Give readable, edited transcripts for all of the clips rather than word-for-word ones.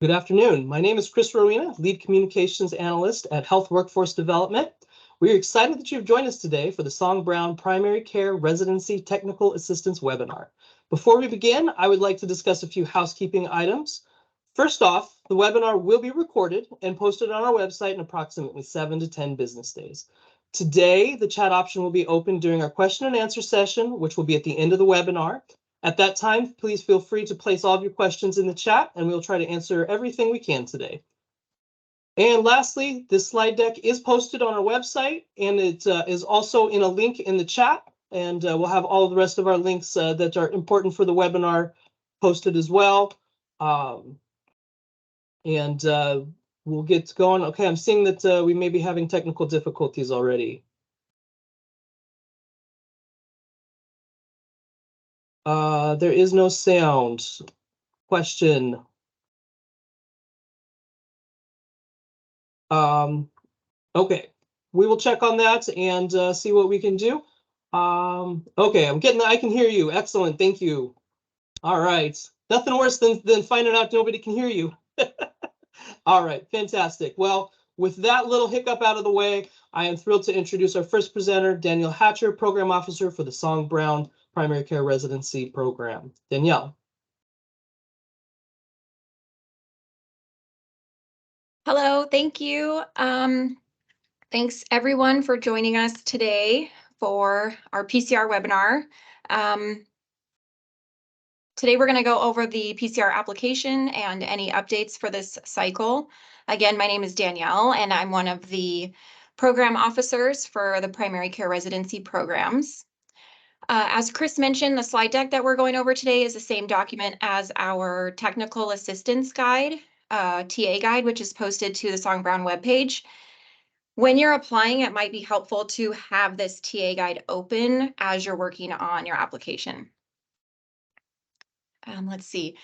Good afternoon. My name is Chris Rowena, Lead Communications Analyst at Health Workforce Development. We're excited that you've joined us today for the Song Brown Primary Care Residency Technical Assistance webinar. Before we begin, I would like to discuss a few housekeeping items. First off, the webinar will be recorded and posted on our website in approximately 7 to 10 business days. Today, the chat option will be open during our question and answer session, which will be at the end of the webinar. At that time, please feel free to place all of your questions in the chat, and we'll try to answer everything we can today. And lastly, this slide deck is posted on our website, and it is also in a link in the chat. And we'll have all of the rest of our links that are important for the webinar posted as well. We'll get going. Okay, I'm seeing that we may be having technical difficulties already. There is no sound. Question. Okay, we will check on that and see what we can do. Okay, I can hear you. Excellent, thank you. All right, nothing worse than finding out nobody can hear you. All right, fantastic. Well, with that little hiccup out of the way, I am thrilled to introduce our first presenter, Danielle Hatcher, Program Officer for the Song Brown Primary Care Residency Program. Danielle. Hello, thank you. Thanks everyone for joining us today for our PCR webinar. Today we're going to go over the PCR application and any updates for this cycle. Again, my name is Danielle and I'm one of the program officers for the primary care residency programs. As Chris mentioned, the slide deck that we're going over today is the same document as our technical assistance guide, TA guide, which is posted to the Song Brown webpage. When you're applying, it might be helpful to have this TA guide open as you're working on your application. Let's see.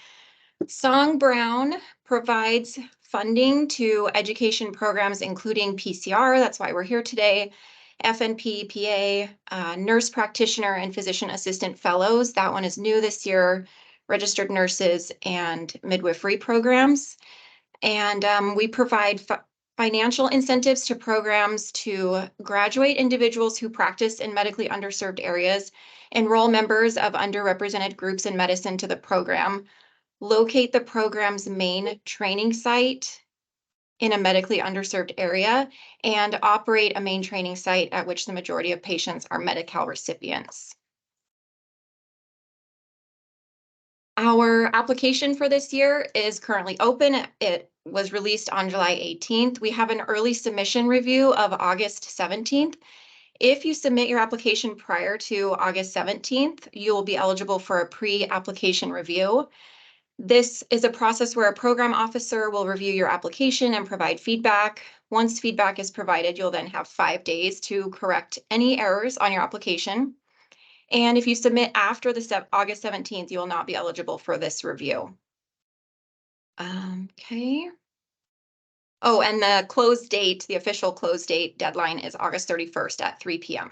Song Brown provides funding to education programs, including PCR, that's why we're here today, FNP, PA, nurse practitioner and physician assistant fellows. That one is new this year, registered nurses and midwifery programs. And we provide financial incentives to programs to graduate individuals who practice in medically underserved areas, enroll members of underrepresented groups in medicine to the program, locate the program's main training site in a medically underserved area, and operate a main training site at which the majority of patients are Medi-Cal recipients. Our application for this year is currently open. It was released on July 18th. We have an early submission review of August 17th. If you submit your application prior to August 17th, you will be eligible for a pre-application review. This is a process where a program officer will review your application and provide feedback. Once feedback is provided, you'll then have 5 days to correct any errors on your application. And if you submit after the August 17th, you will not be eligible for this review. Okay. Oh, and the close date, the official close date deadline is August 31st at 3 p.m.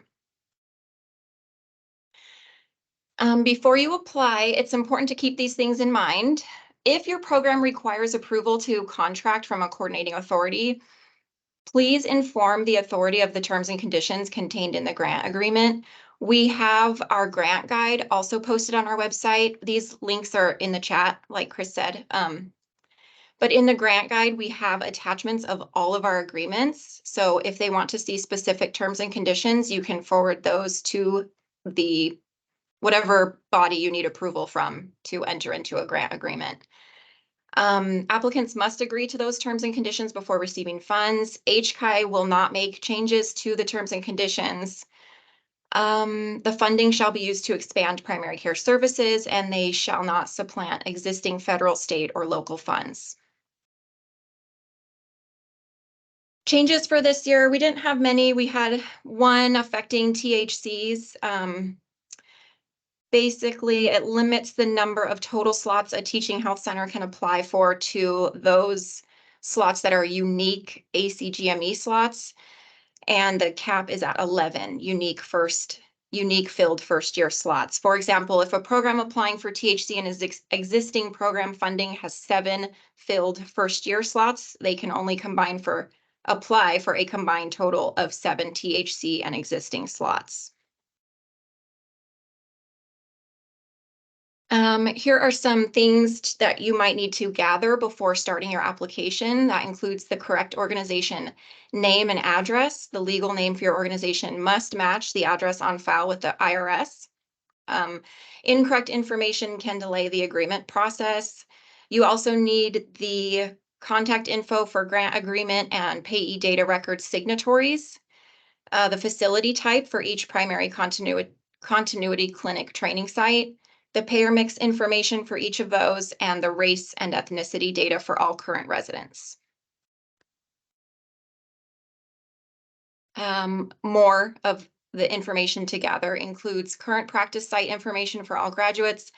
Before you apply, it's important to keep these things in mind. If your program requires approval to contract from a coordinating authority, please inform the authority of the terms and conditions contained in the grant agreement. We have our grant guide also posted on our website. These links are in the chat, like Chris said. But in the grant guide, we have attachments of all of our agreements. So if they want to see specific terms and conditions, you can forward those to the whatever body you need approval from to enter into a grant agreement. Applicants must agree to those terms and conditions before receiving funds. HCI will not make changes to the terms and conditions. The funding shall be used to expand primary care services, and they shall not supplant existing federal, state, or local funds. Changes for this year, we didn't have many. We had one affecting THCs. Basically, it limits the number of total slots a teaching health center can apply for to those slots that are unique ACGME slots. And the cap is at 11 unique first unique filled first-year slots. For example, if a program applying for THC and its existing program funding has 7 filled first-year slots, they can only apply for a combined total of 7 THC and existing slots. Here are some things that you might need to gather before starting your application. That includes the correct organization name and address. The legal name for your organization must match the address on file with the IRS. Incorrect information can delay the agreement process. You also need the contact info for grant agreement and payee data record signatories, the facility type for each primary continuity clinic training site, the payer mix information for each of those, and the race and ethnicity data for all current residents. More of the information to gather includes current practice site information for all graduates,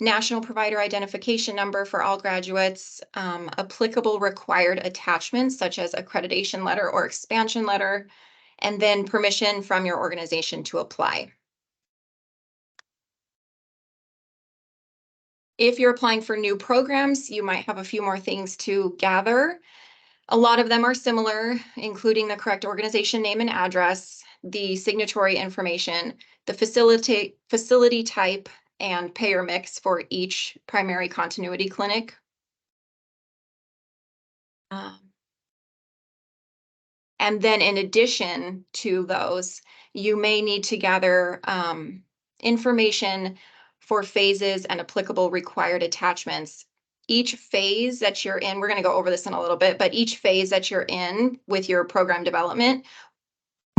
national provider identification number for all graduates, applicable required attachments such as accreditation letter or expansion letter, and then permission from your organization to apply. If you're applying for new programs, you might have a few more things to gather. A lot of them are similar, including the correct organization name and address, the signatory information, the facility type, and payer mix for each primary continuity clinic. And then in addition to those, you may need to gather information for phases and applicable required attachments. Each phase that you're in, we're going to go over this in a little bit, but each phase that you're in with your program development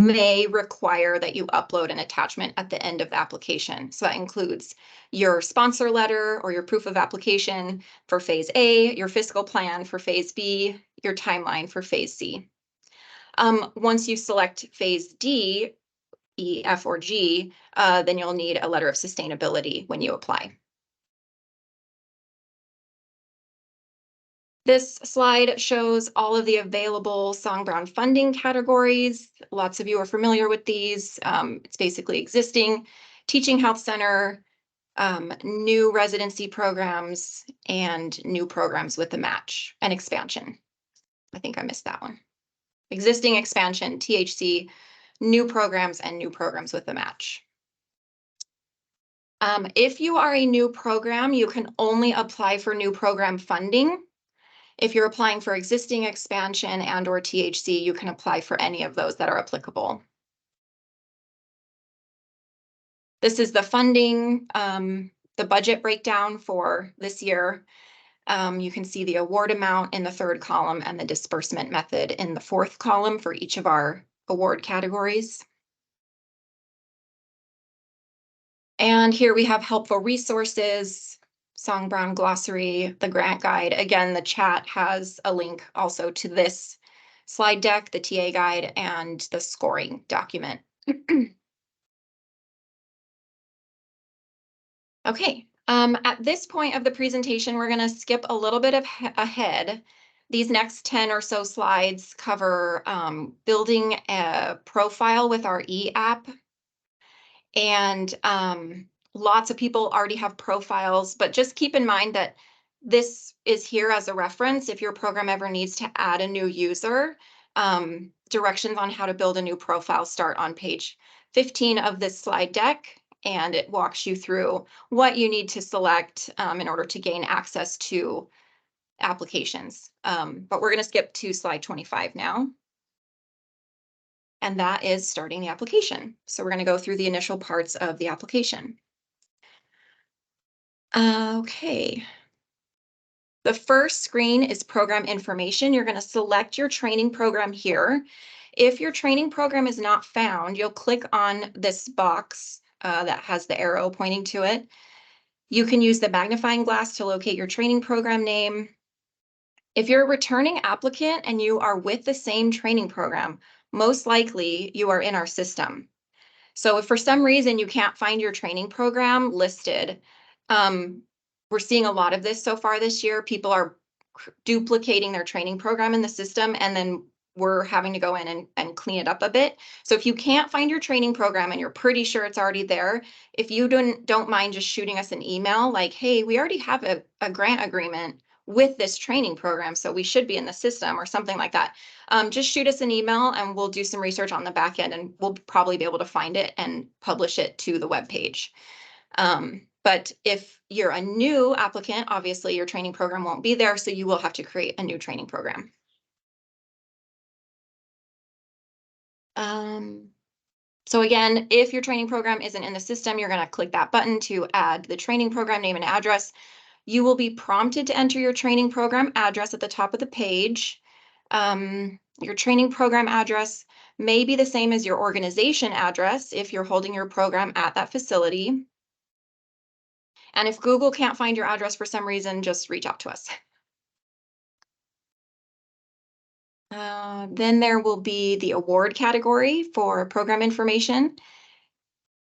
may require that you upload an attachment at the end of the application. So that includes your sponsor letter or your proof of application for phase A, your fiscal plan for phase B, your timeline for phase C. Once you select phase D, E, F, or G, then you'll need a letter of sustainability when you apply. This slide shows all of the available Song Brown funding categories. Lots of you are familiar with these. It's basically existing teaching health center, new residency programs, and new programs with a match and expansion. I think I missed that one. Existing, expansion, THC, new programs, and new programs with a match. If you are a new program, you can only apply for new program funding. If you're applying for existing, expansion, and/or THC, you can apply for any of those that are applicable. This is the funding, the budget breakdown for this year. You can see the award amount in the 3rd column and the disbursement method in the 4th column for each of our award categories. And here we have helpful resources, Song Brown glossary, the grant guide. Again, the chat has a link also to this slide deck, the TA guide, and the scoring document. Okay, at this point of the presentation, we're going to skip a little bit ahead. These next 10 or so slides cover building a profile with our e-app. And lots of people already have profiles, but just keep in mind that this is here as a reference. If your program ever needs to add a new user, directions on how to build a new profile start on page 15 of this slide deck, and it walks you through what you need to select in order to gain access to applications. But we're going to skip to slide 25 now. And that is starting the application. So we're going to go through the initial parts of the application. Okay. The first screen is program information. You're going to select your training program here. If your training program is not found, you'll click on this box that has the arrow pointing to it. You can use the magnifying glass to locate your training program name. If you're a returning applicant and you are with the same training program, most likely you are in our system. So if for some reason you can't find your training program listed, we're seeing a lot of this so far this year. People are duplicating their training program in the system and then we're having to go in and clean it up a bit. So if you can't find your training program and you're pretty sure it's already there, if you don't mind just shooting us an email like, hey, we already have a grant agreement with this training program, so we should be in the system or something like that. Just shoot us an email and we'll do some research on the back end and we'll probably be able to find it and publish it to the webpage. But if you're a new applicant, obviously your training program won't be there, so you will have to create a new training program. So again, if your training program isn't in the system, you're going to click that button to add the training program name and address. You will be prompted to enter your training program address at the top of the page. Your training program address may be the same as your organization address if you're holding your program at that facility. And if Google can't find your address for some reason, just reach out to us. Then there will be the award category for program information.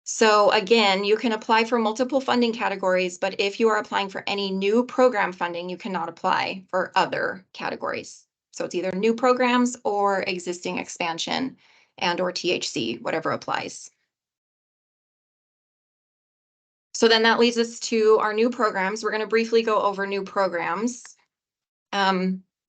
So again, you can apply for multiple funding categories, but if you are applying for any new program funding, you cannot apply for other categories. So it's either new programs or existing expansion and or THC, whatever applies. So then that leads us to our new programs. We're going to briefly go over new programs.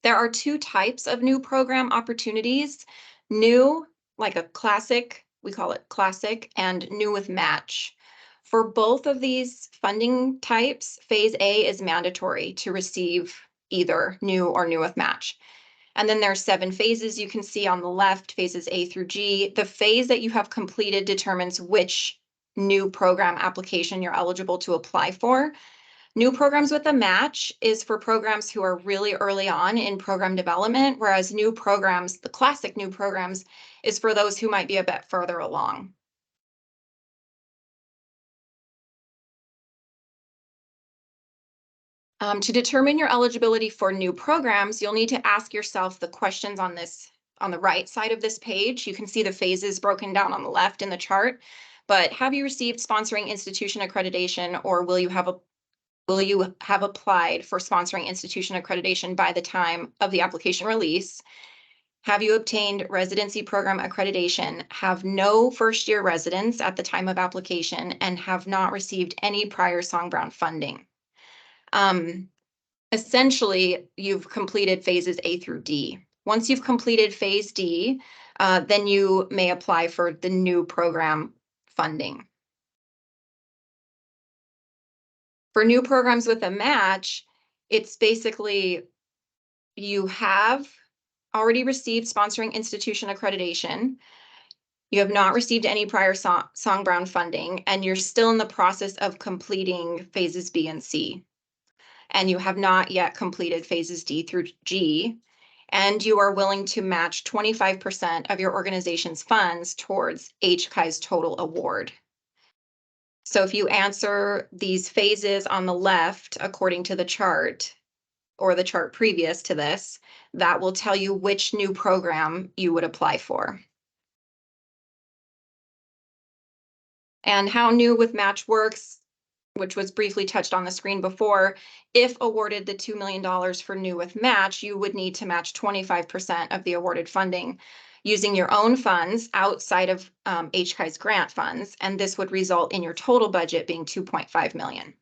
There are two types of new program opportunities. New, like a classic, we call it classic, and new with match. For both of these funding types, phase A is mandatory to receive either new or new with match. And then there are 7 phases you can see on the left, phases A through G. The phase that you have completed determines which new program application you're eligible to apply for. New programs with a match is for programs who are really early on in program development, whereas new programs, the classic new programs, is for those who might be a bit further along. To determine your eligibility for new programs, you'll need to ask yourself the questions on the right side of this page. You can see the phases broken down on the left in the chart, but have you received sponsoring institution accreditation, or will you have applied for sponsoring institution accreditation by the time of the application release? Have you obtained residency program accreditation, have no first-year residence at the time of application, and have not received any prior Song Brown funding? Essentially, you've completed phases A through D. Once you've completed phase D, then you may apply for the new program funding. For new programs with a match, it's basically you have already received sponsoring institution accreditation, you have not received any prior Song Brown funding, and you're still in the process of completing phases B and C. And you have not yet completed phases D through G, and you are willing to match 25% of your organization's funds towards HCI's total award. So if you answer these phases on the left according to the chart, or the chart previous to this, that will tell you which new program you would apply for. And how new with match works, which was briefly touched on the screen before, if awarded the $2 million for new with match, you would need to match 25% of the awarded funding using your own funds outside of HCI's grant funds, and this would result in your total budget being $2.5 million.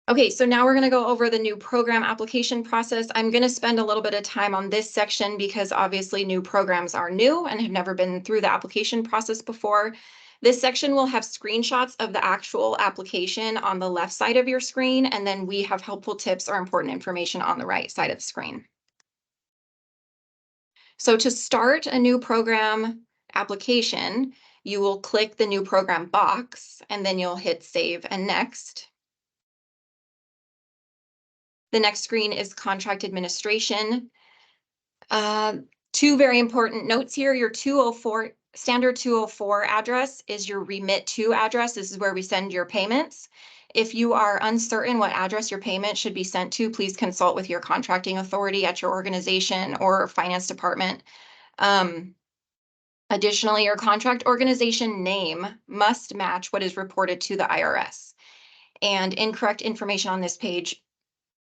Okay, so now we're going to go over the new program application process. I'm going to spend a little bit of time on this section because obviously new programs are new and have never been through the application process before. This section will have screenshots of the actual application on the left side of your screen, and then we have helpful tips or important information on the right side of the screen. So to start a new program application, you will click the new program box, and then you'll hit Save and Next. The next screen is contract administration. 2 very important notes here. Your 204, standard 204 address is your remit to address. This is where we send your payments. If you are uncertain what address your payment should be sent to, please consult with your contracting authority at your organization or finance department. Additionally, your contract organization name must match what is reported to the IRS. And incorrect information on this page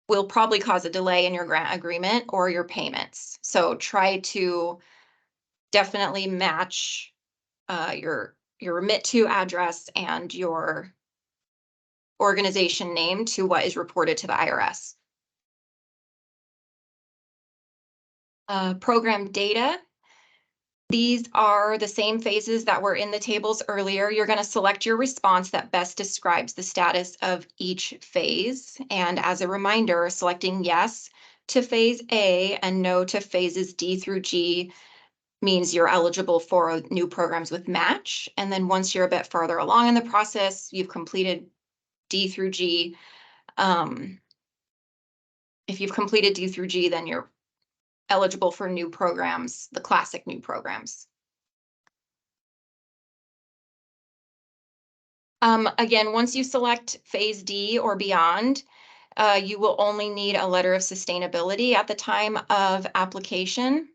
will probably cause a delay in your grant agreement or your payments. So try to definitely match your remit to address and your organization name to what is reported to the IRS. Program data. These are the same phases that were in the tables earlier. You're going to select your response that best describes the status of each phase. And as a reminder, selecting yes to phase A and no to phases D through G means you're eligible for new programs with match. And then once you're a bit farther along in the process, you've completed D through G. If you've completed D through G, then you're eligible for new programs, the classic new programs. Again, once you select phase D or beyond, you will only need a letter of sustainability at the time of application.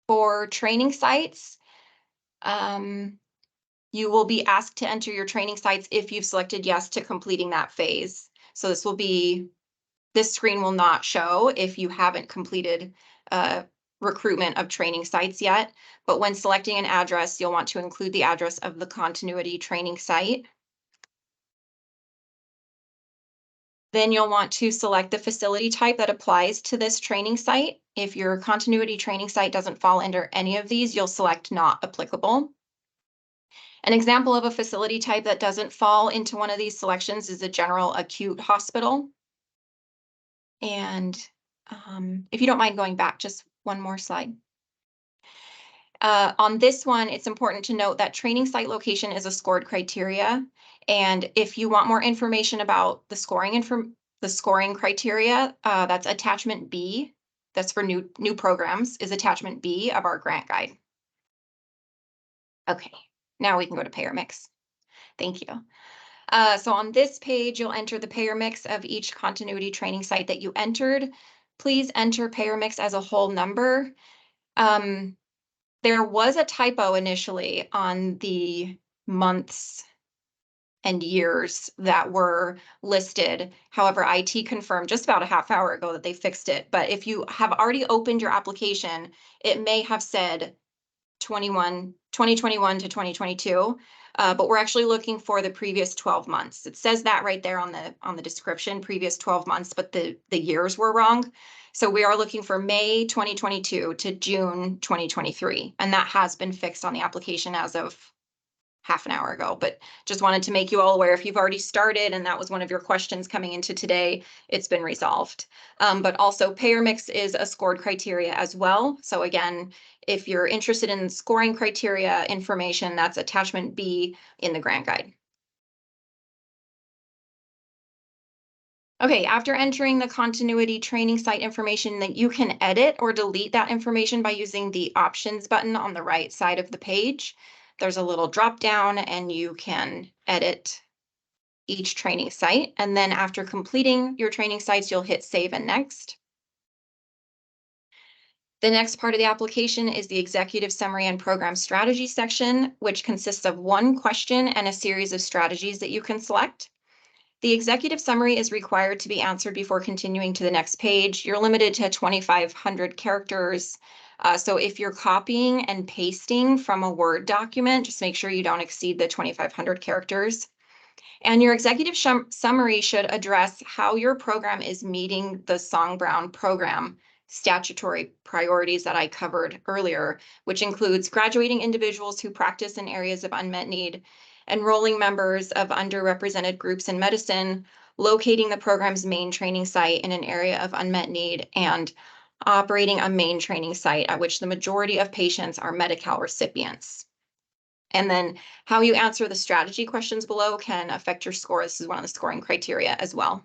For training sites, you will be asked to enter your training sites if you've selected yes to completing that phase. So this screen will not show if you haven't completed recruitment of training sites yet, but when selecting an address, you'll want to include the address of the continuity training site. Then you'll want to select the facility type that applies to this training site. If your continuity training site doesn't fall under any of these, you'll select not applicable. An example of a facility type that doesn't fall into one of these selections is a general acute hospital. And if you don't mind going back just one more slide. On this one, it's important to note that training site location is a scored criteria. And if you want more information about the scoring criteria, that's attachment B. That's for new programs, is attachment B of our grant guide. Okay, now we can go to payer mix. Thank you. So on this page, you'll enter the payer mix of each continuity training site that you entered. Please enter payer mix as a whole number. There was a typo initially on the months and years that were listed. However, IT confirmed just about a half hour ago that they fixed it. But if you have already opened your application, it may have said 2021 to 2022, but we're actually looking for the previous 12 months. It says that right there on the description, previous 12 months, but the years were wrong. So we are looking for May 2022 to June 2023, and that has been fixed on the application as of half an hour ago, but just wanted to make you all aware if you've already started and that was one of your questions coming into today, it's been resolved. But also payer mix is a scored criteria as well. So again, if you're interested in scoring criteria information, that's attachment B in the grant guide. Okay, after entering the continuity training site information, that you can edit or delete that information by using the options button on the right side of the page. There's a little drop down and you can edit each training site. And then after completing your training sites, you'll hit save and next. The next part of the application is the executive summary and program strategy section, which consists of one question and a series of strategies that you can select. The executive summary is required to be answered before continuing to the next page. You're limited to 2,500 characters. So if you're copying and pasting from a Word document, just make sure you don't exceed the 2,500 characters. And your executive summary should address how your program is meeting the Song-Brown program statutory priorities that I covered earlier, which includes graduating individuals who practice in areas of unmet need, enrolling members of underrepresented groups in medicine, locating the program's main training site in an area of unmet need, and operating a main training site at which the majority of patients are Medi-Cal recipients. And then how you answer the strategy questions below can affect your score. This is one of the scoring criteria as well.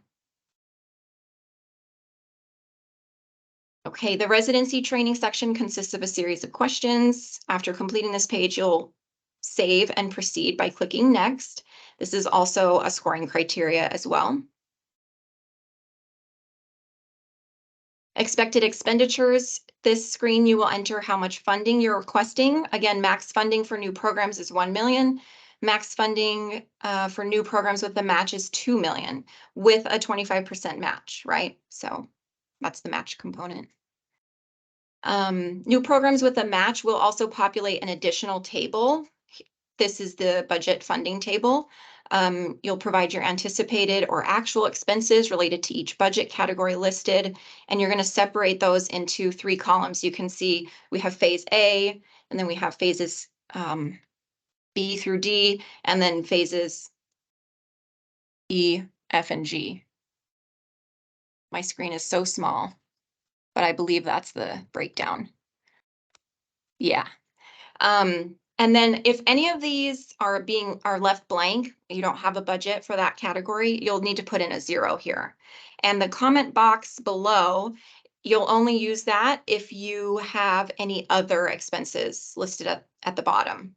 Okay, the residency training section consists of a series of questions. After completing this page, you'll save and proceed by clicking next. This is also a scoring criteria as well. Expected expenditures. This screen, you will enter how much funding you're requesting. Again, max funding for new programs is $1 million. Max funding for new programs with the match is 2 million with a 25% match, right? So that's the match component. New programs with a match will also populate an additional table. This is the budget funding table. You'll provide your anticipated or actual expenses related to each budget category listed, and you're going to separate those into 3 columns. You can see we have phase A, and then we have phases B through D, and then phases E, F, and G. My screen is so small, but I believe that's the breakdown. Yeah. And then if any of these are left blank, you don't have a budget for that category, you'll need to put in a 0 here. And the comment box below, you'll only use that if you have any other expenses listed at the bottom.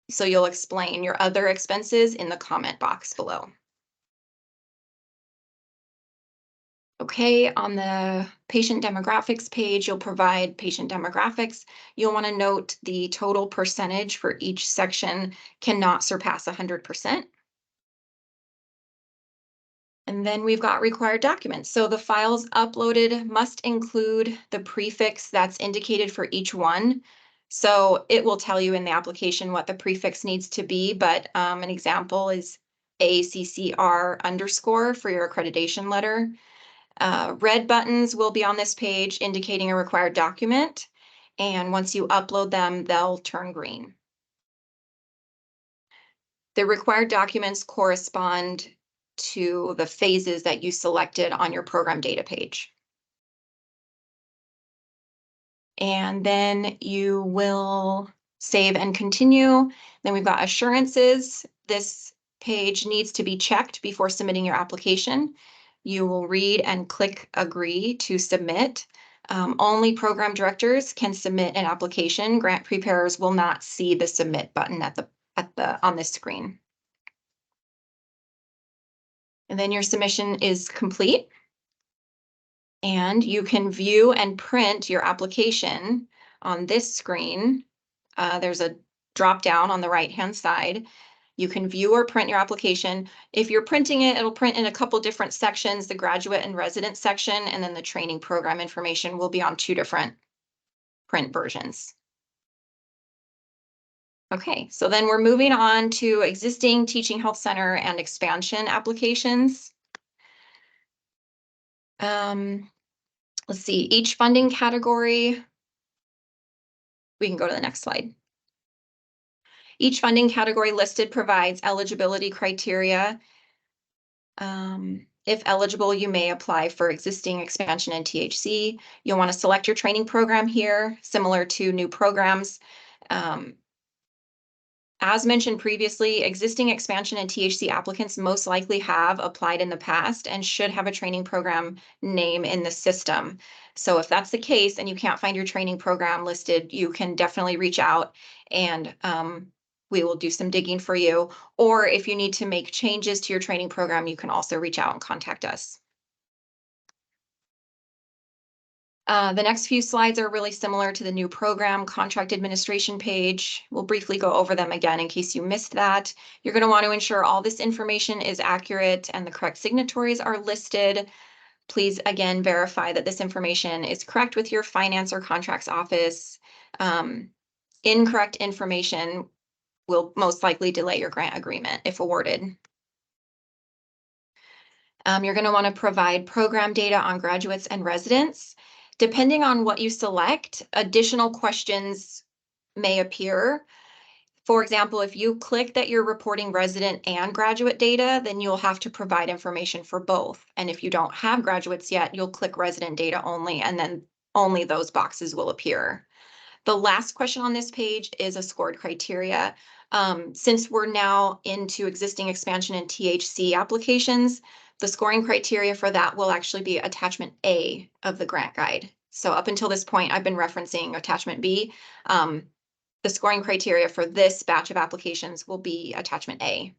So you'll explain your other expenses in the comment box below. Okay, on the patient demographics page, you'll provide patient demographics. You'll want to note the total percentage for each section cannot surpass 100%. And then we've got required documents. So the files uploaded must include the prefix that's indicated for each one. So it will tell you in the application what the prefix needs to be, but an example is ACCR_ for your accreditation letter. Red buttons will be on this page indicating a required document, and once you upload them, they'll turn green. The required documents correspond to the phases that you selected on your program data page. And then you will save and continue. Then we've got assurances. This page needs to be checked before submitting your application. You will read and click agree to submit. Only program directors can submit an application. Grant preparers will not see the submit button on this screen. And then your submission is complete. And you can view and print your application on this screen. There's a drop down on the right-hand side. You can view or print your application. If you're printing it, it'll print in a couple different sections, the graduate and resident section, and then the training program information will be on 2 different print versions. Okay, so then we're moving on to existing teaching health center and expansion applications. Let's see, each funding category, we can go to the next slide. Each funding category listed provides eligibility criteria. If eligible, you may apply for existing expansion and THC. You'll want to select your training program here, similar to new programs. As mentioned previously, existing expansion and THC applicants most likely have applied in the past and should have a training program name in the system. So if that's the case and you can't find your training program listed, you can definitely reach out and we will do some digging for you. Or if you need to make changes to your training program, you can also reach out and contact us. The next few slides are really similar to the new program contract administration page. We'll briefly go over them again in case you missed that. You're going to want to ensure all this information is accurate and the correct signatories are listed. Please, again, verify that this information is correct with your finance or contracts office. Incorrect information will most likely delay your grant agreement if awarded. You're going to want to provide program data on graduates and residents. Depending on what you select, additional questions may appear. For example, if you click that you're reporting resident and graduate data, then you'll have to provide information for both. And if you don't have graduates yet, you'll click resident data only, and then only those boxes will appear. The last question on this page is a scored criteria. Since we're now into existing expansion and THC applications, the scoring criteria for that will actually be attachment A of the grant guide. So up until this point, I've been referencing attachment B. The scoring criteria for this batch of applications will be attachment A.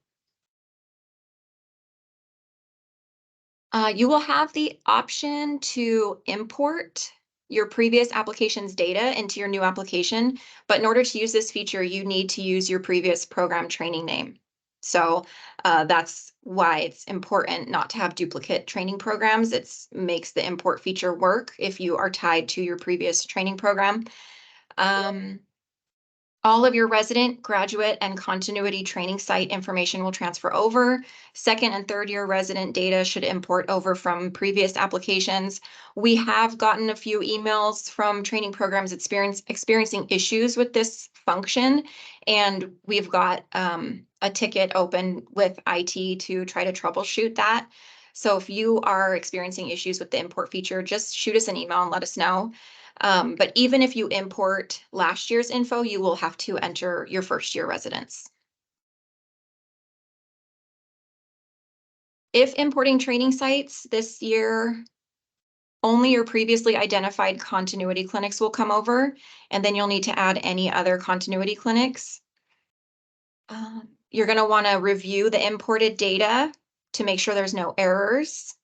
You will have the option to import your previous application's data into your new application, but in order to use this feature, you need to use your previous program training name. So that's why it's important not to have duplicate training programs. It makes the import feature work if you are tied to your previous training program. All of your resident, graduate, and continuity training site information will transfer over. Second and third year resident data should import over from previous applications. We have gotten a few emails from training programs experiencing issues with this function, and we've got a ticket open with IT to try to troubleshoot that. So if you are experiencing issues with the import feature, just shoot us an email and let us know. But even if you import last year's info, you will have to enter your first year residence. If importing training sites this year, only your previously identified continuity clinics will come over, and then you'll need to add any other continuity clinics. You're going to want to review the imported data to make sure there's no errors.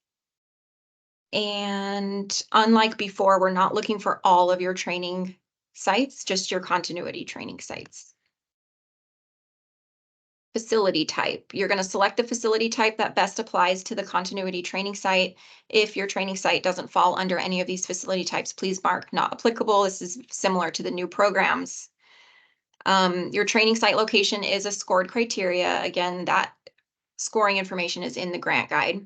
And unlike before, we're not looking for all of your training sites, just your continuity training sites. Facility type. You're going to select the facility type that best applies to the continuity training site. If your training site doesn't fall under any of these facility types, please mark not applicable. This is similar to the new programs. Your training site location is a scored criteria. Again, that scoring information is in the grant guide.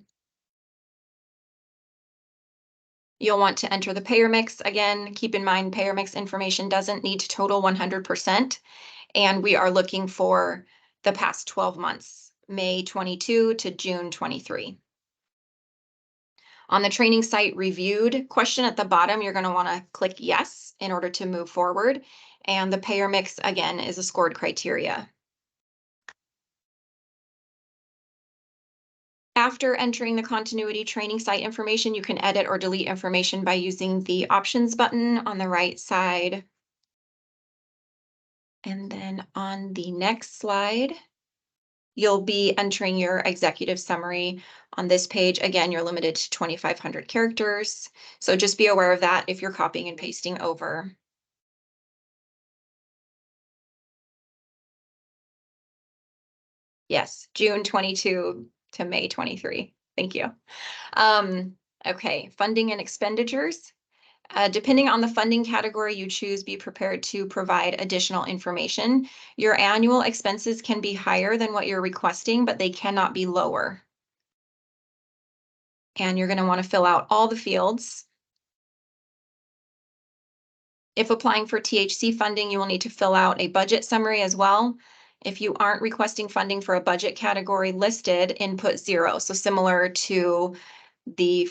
You'll want to enter the payer mix. Again, keep in mind payer mix information doesn't need to total 100%. And we are looking for the past 12 months, May 22 to June 23. On the training site reviewed question at the bottom, you're going to want to click yes in order to move forward. And the payer mix, again, is a scored criteria. After entering the continuity training site information, you can edit or delete information by using the options button on the right side. And then on the next slide, you'll be entering your executive summary on this page. Again, you're limited to 2,500 characters. So just be aware of that if you're copying and pasting over. Yes, June 22 to May 23. Thank you. Okay, funding and expenditures. Depending on the funding category you choose, be prepared to provide additional information. Your annual expenses can be higher than what you're requesting, but they cannot be lower. And you're going to want to fill out all the fields. If applying for THC funding, you will need to fill out a budget summary as well. If you aren't requesting funding for a budget category listed, input 0. So similar to the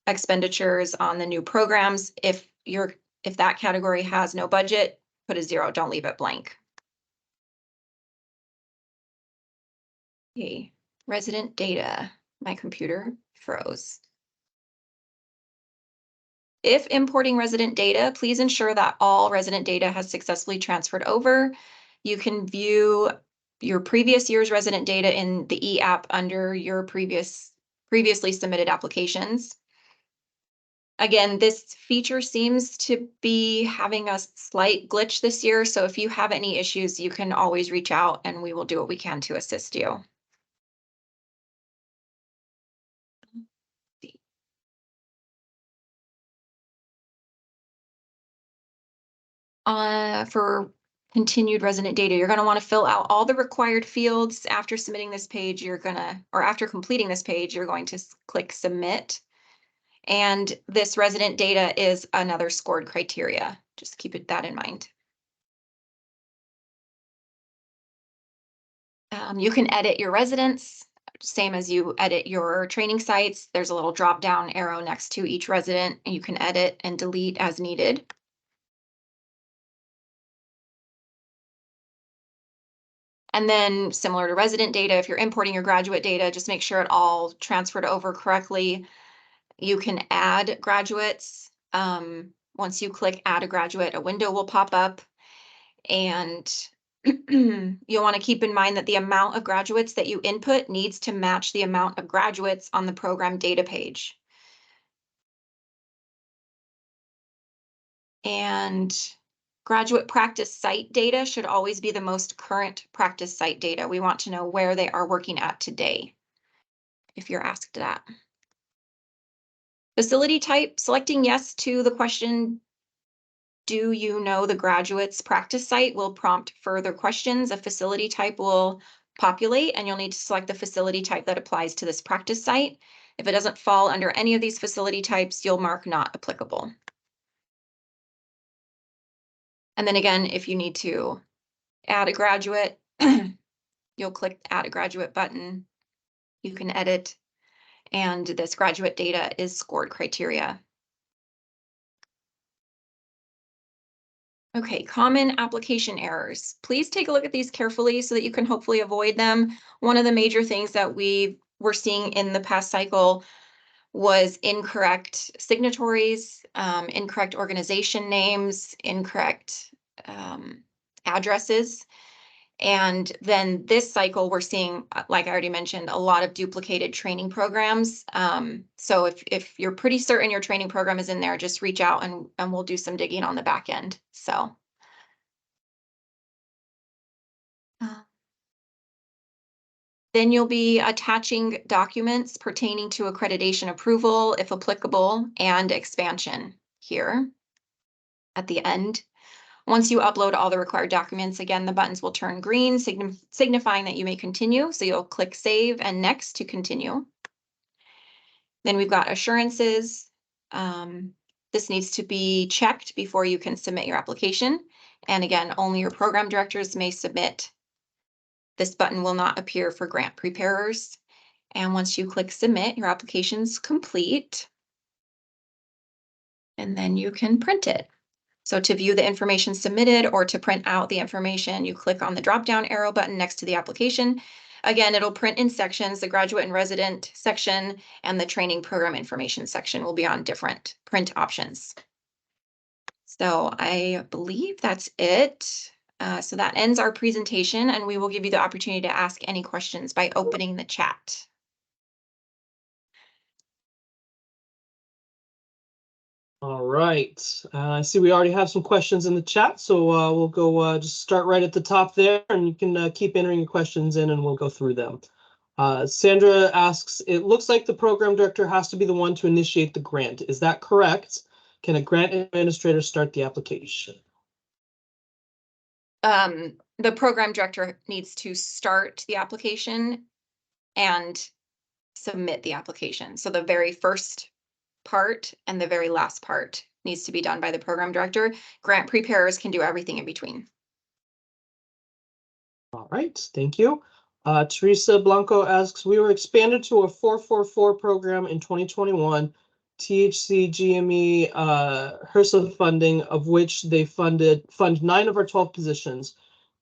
expenditures on the new programs, if that category has no budget, put a 0, don't leave it blank. Okay, resident data. My computer froze. If importing resident data, please ensure that all resident data has successfully transferred over. You can view your previous year's resident data in the e-app under your previously submitted applications. Again, this feature seems to be having a slight glitch this year, so if you have any issues, you can always reach out and we will do what we can to assist you. For continued resident data, you're going to want to fill out all the required fields. After submitting this page, after completing this page, you're going to click submit. And this resident data is another scored criteria. Just keep that in mind. You can edit your residents, same as you edit your training sites. There's a little drop down arrow next to each resident, and you can edit and delete as needed. And then similar to resident data, if you're importing your graduate data, just make sure it all transferred over correctly. You can add graduates. Once you click add a graduate, a window will pop up, and you'll want to keep in mind that the amount of graduates that you input needs to match the amount of graduates on the program data page. And Graduate practice site data should always be the most current practice site data. We want to know where they are working at today, if you're asked that. Facility type, selecting yes to the question, do you know the graduate's practice site, will prompt further questions. A facility type will populate, and you'll need to select the facility type that applies to this practice site. If it doesn't fall under any of these facility types, you'll mark not applicable. And then again, if you need to add a graduate, you'll click Add a Graduate button. You can edit, and this graduate data is scored criteria. Okay, common application errors. Please take a look at these carefully so that you can hopefully avoid them. One of the major things that we were seeing in the past cycle was incorrect signatories, incorrect organization names, incorrect addresses. And then this cycle, we're seeing, like I already mentioned, a lot of duplicated training programs. So if you're pretty certain your training program is in there, just reach out and we'll do some digging on the back end. So. Then you'll be attaching documents pertaining to accreditation approval, if applicable, and expansion here at the end. Once you upload all the required documents, again, the buttons will turn green, signifying that you may continue. So you'll click Save and Next to continue. Then we've got assurances. This needs to be checked before you can submit your application. And again, only your program directors may submit. This button will not appear for grant preparers. And once you click Submit, your application's complete. And then you can print it. So to view the information submitted or to print out the information, you click on the drop-down arrow button next to the application. Again, it'll print in sections. The graduate and resident section and the training program information section will be on different print options. So I believe that's it. So that ends our presentation, and we will give you the opportunity to ask any questions by opening the chat. All right. I see we already have some questions in the chat, so we'll go just start right at the top there, and you can keep entering your questions in and we'll go through them. Sandra asks, it looks like the program director has to be the one to initiate the grant. Is that correct? Can a grant administrator start the application? The program director needs to start the application and submit the application. So the very first part and the very last part needs to be done by the program director. Grant preparers can do everything in between. All right, thank you. Teresa Blanco asks, we were expanded to a 444 program in 2021, THC, GME, HRSA funding, of which they fund 9 of our 12 positions.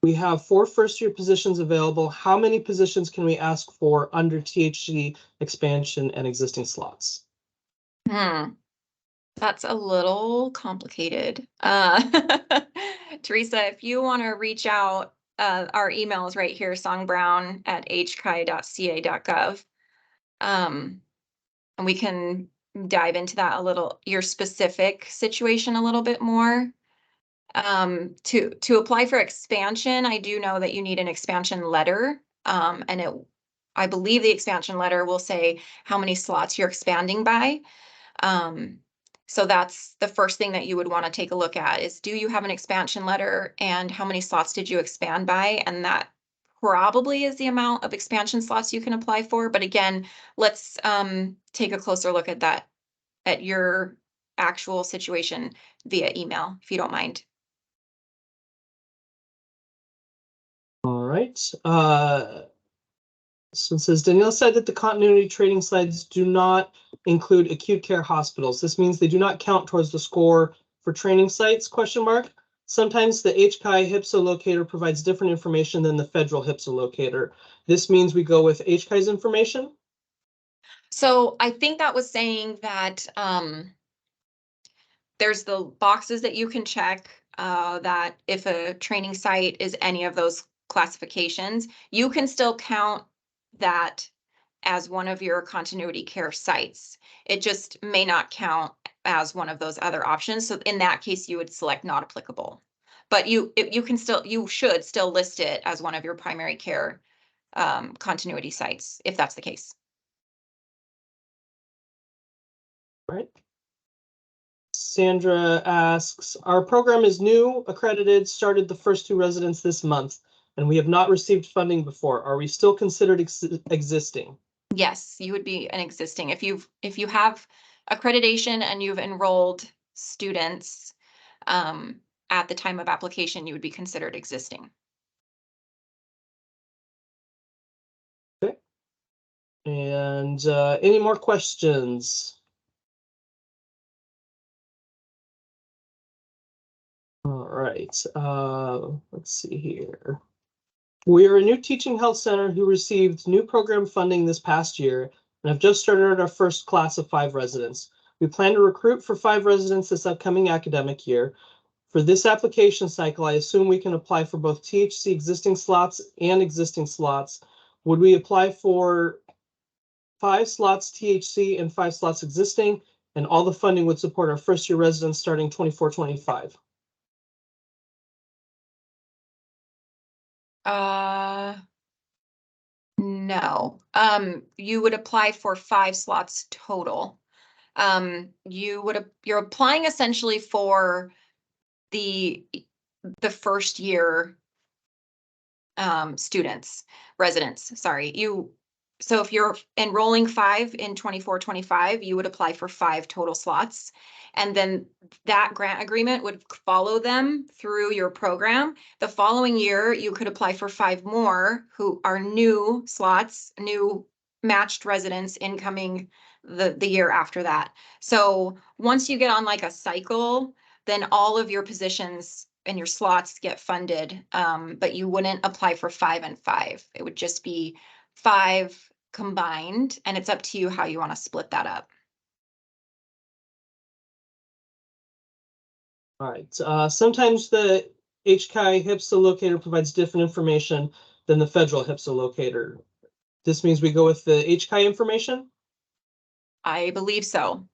We have 4 first-year positions available. How many positions can we ask for under THC expansion and existing slots? That's a little complicated. Teresa, if you want to reach out, our email is right here, songbrown@hchi.ca.gov. And we can dive into that a little, your specific situation a little bit more. To apply for expansion, I do know that you need an expansion letter. And I believe the expansion letter will say how many slots you're expanding by. So that's the first thing that you would want to take a look at is, do you have an expansion letter and how many slots did you expand by? And that probably is the amount of expansion slots you can apply for. But again, let's take a closer look at that, at your actual situation via email, if you don't mind. All right. So it says, Danielle said that the continuity training slides do not include acute care hospitals. This means they do not count towards the score for training sites, ? Sometimes the HCI HPSA locator provides different information than the federal HPSA locator. This means we go with HCI's information? So I think that was saying that there's the boxes that you can check that if a training site is any of those classifications, you can still count that as one of your continuity care sites. It just may not count as one of those other options. So in that case, you would select not applicable. but you should still list it as one of your primary care continuity sites, if that's the case. Right. Sandra asks, our program is new, accredited, started the first 2 residents this month, and we have not received funding before. Are we still considered existing? Yes, you would be an existing. If you have accreditation and you've enrolled students at the time of application, you would be considered existing. Okay. And any more questions? All right, let's see here. We are a new teaching health center who received new program funding this past year and have just started our first class of 5 residents. We plan to recruit for 5 residents this upcoming academic year. For this application cycle, I assume we can apply for both THC existing slots and existing slots. Would we apply for 5 slots THC and 5 slots existing, and all the funding would support our first year residents starting 24-25? No. You would apply for 5 slots total. You're applying essentially for the first year residents, sorry. So if you're enrolling 5 in 24-25, you would apply for 5 total slots. And then that grant agreement would follow them through your program. The following year, you could apply for 5 more who are new slots, new matched residents incoming the year after that. So once you get on like a cycle, then all of your positions and your slots get funded, but you wouldn't apply for 5 and 5. It would just be 5 combined, and it's up to you how you want to split that up. All right. Sometimes the HCI HPSA locator provides different information than the federal HPSA locator. This means we go with the HCI information? I believe so.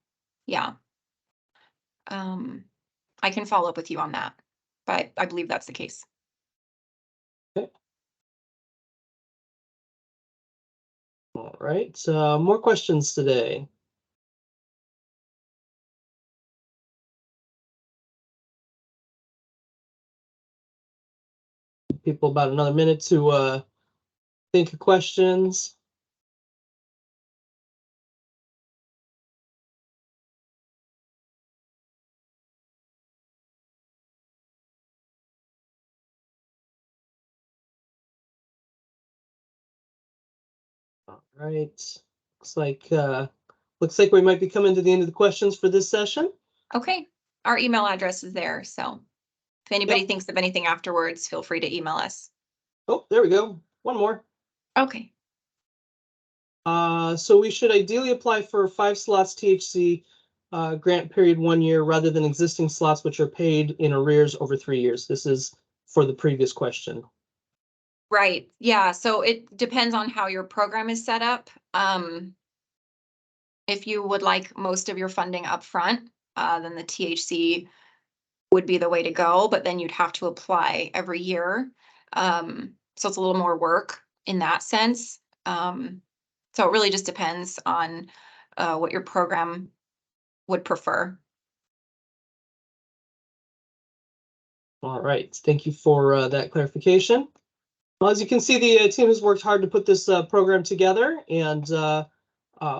Yeah. I can follow up with you on that, but I believe that's the case. Okay. All right. More questions today. People about another minute to think of questions. All right. Looks like we might be coming to the end of the questions for this session. Okay. Our email address is there, so if anybody thinks of anything afterwards, feel free to email us. Oh, there we go. One more. Okay. So we should ideally apply for 5 slots THC grant period 1 year rather than existing slots which are paid in arrears over 3 years. This is for the previous question. Right. Yeah. So it depends on how your program is set up. If you would like most of your funding up front, then the THC would be the way to go, but then you'd have to apply every year. So it's a little more work in that sense. So it really just depends on what your program would prefer. All right. Thank you for that clarification. Well, as you can see, the team has worked hard to put this program together, and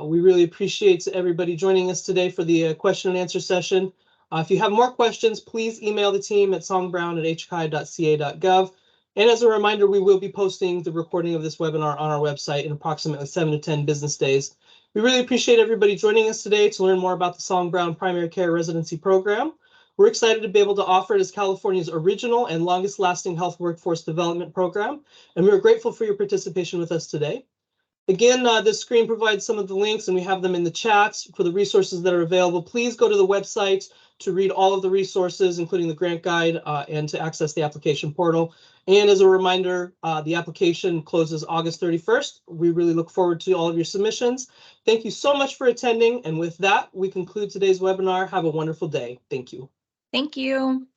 we really appreciate everybody joining us today for the question and answer session. If you have more questions, please email the team at songbrown@hchi.ca.gov. And as a reminder, we will be posting the recording of this webinar on our website in approximately 7 to 10 business days. We really appreciate everybody joining us today to learn more about the Song Brown Primary Care Residency Program. We're excited to be able to offer it as California's original and longest lasting health workforce development program, and we are grateful for your participation with us today. Again, this screen provides some of the links, and we have them in the chats for the resources that are available. Please go to the website to read all of the resources, including the grant guide, and to access the application portal. And as a reminder, the application closes August 31st. We really look forward to all of your submissions. Thank you so much for attending. And with that, we conclude today's webinar. Have a wonderful day. Thank you. Thank you.